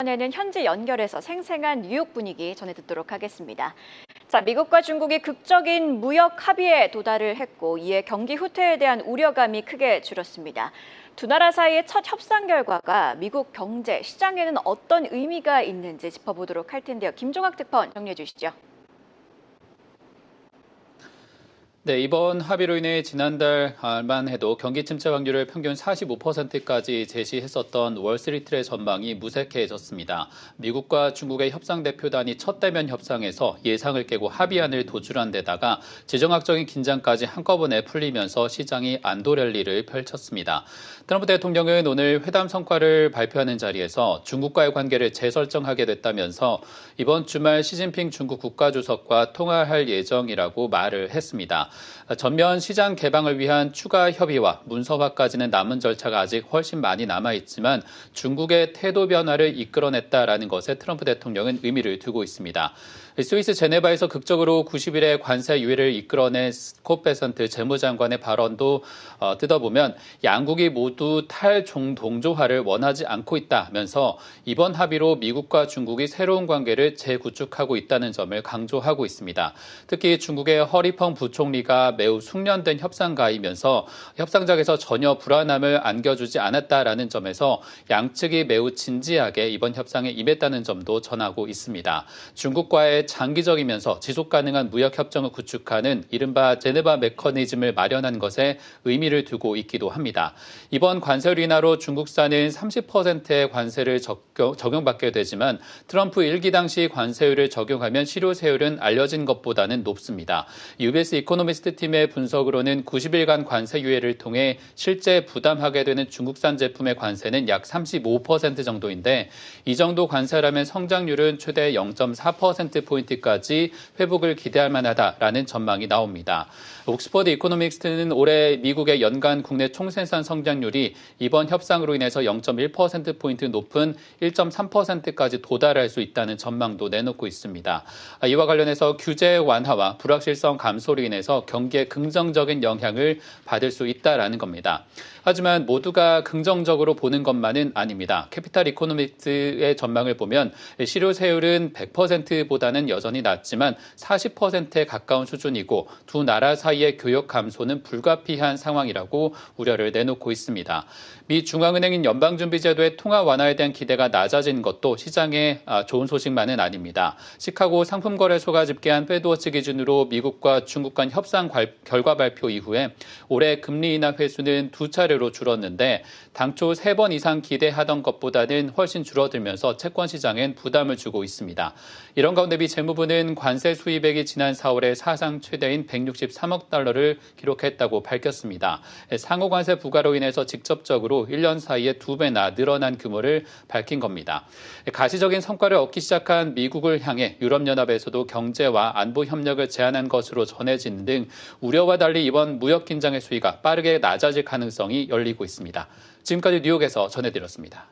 이번에는 현지 연결해서 생생한 뉴욕 분위기 전해 듣도록 하겠습니다. 자, 미국과 중국이 극적인 무역 합의에 도달을 했고 이에 경기 후퇴에 대한 우려감이 크게 줄었습니다. 두 나라 사이의 첫 협상 결과가 미국 경제, 시장에는 어떤 의미가 있는지 짚어보도록 할 텐데요. 김종학 특파원 정리해 주시죠. 네, 이번 합의로 인해 지난달만 해도 경기 침체 확률을 평균 45%까지 제시했었던 월스트리트의 전망이 무색해졌습니다. 미국과 중국의 협상 대표단이 첫 대면 협상에서 예상을 깨고 합의안을 도출한 데다가 지정학적인 긴장까지 한꺼번에 풀리면서 시장이 안도 랠리를 펼쳤습니다. 트럼프 대통령은 오늘 회담 성과를 발표하는 자리에서 중국과의 관계를 재설정하게 됐다면서 이번 주말 시진핑 중국 국가주석과 통화할 예정이라고 말을 했습니다. 전면 시장 개방을 위한 추가 협의와 문서화까지는 남은 절차가 아직 훨씬 많이 남아있지만 중국의 태도 변화를 이끌어냈다라는 것에 트럼프 대통령은 의미를 두고 있습니다. 스위스 제네바에서 극적으로 90일의 관세 유예를 이끌어낸 스콧 베선트 재무장관의 발언도 뜯어보면 양국이 모두 탈동조화를 원하지 않고 있다면서 이번 합의로 미국과 중국이 새로운 관계를 재구축하고 있다는 점을 강조하고 있습니다. 특히 중국의 허리펑 부총리가 매우 숙련된 협상가이면서 협상장에서 전혀 불안함을 안겨주지 않았다라는 점에서 양측이 매우 진지하게 이번 협상에 임했다는 점도 전하고 있습니다. 중국과의 장기적이면서 지속가능한 무역협정을 구축하는 이른바 제네바 메커니즘을 마련한 것에 의미를 두고 있기도 합니다. 이번 관세율 인하로 중국산은 30%의 관세를 적용받게 되지만 트럼프 1기 당시 관세율을 적용하면 실효세율은 알려진 것보다는 높습니다. UBS 이코노미스트 팀의 분석으로는 90일간 관세 유예를 통해 실제 부담하게 되는 중국산 제품의 관세는 약 35% 정도인데 이 정도 관세라면 성장률은 최대 0.4%포인트까지 회복을 기대할 만하다라는 전망이 나옵니다. 옥스퍼드 이코노믹스는 올해 미국의 연간 국내 총생산 성장률이 이번 협상으로 인해서 0.1%포인트 높은 1.3%까지 도달할 수 있다는 전망도 내놓고 있습니다. 이와 관련해서 규제 완화와 불확실성 감소로 인해서 경기에 긍정적인 영향을 받을 수 있다라는 겁니다. 하지만 모두가 긍정적으로 보는 것만은 아닙니다. 캐피탈 이코노믹스의 전망을 보면 실효세율은 100%보다는 여전히 낮지만 40%에 가까운 수준이고 두 나라 사이의 교역 감소는 불가피한 상황이라고 우려를 내놓고 있습니다. 미 중앙은행인 연방준비제도의 통화 완화에 대한 기대가 낮아진 것도 시장에 좋은 소식만은 아닙니다. 시카고 상품거래소가 집계한 페드워치 기준으로 미국과 중국 간 협상 결과 발표 이후에 올해 금리 인하 회수는 두 차례로 줄었는데 당초 3번 이상 기대하던 것보다는 훨씬 줄어들면서 채권 시장엔 부담을 주고 있습니다. 이런 가운데 미 재무부는 관세 수입액이 지난 4월에 사상 최대인 163억 달러를 기록했다고 밝혔습니다. 상호 관세 부과로 인해서 직접적으로 1년 사이에 2배나 늘어난 규모를 밝힌 겁니다. 가시적인 성과를 얻기 시작한 미국을 향해 유럽연합에서도 경제와 안보 협력을 제안한 것으로 전해지는 등 우려와 달리 이번 무역 긴장의 수위가 빠르게 낮아질 가능성이 열리고 있습니다. 지금까지 뉴욕에서 전해드렸습니다.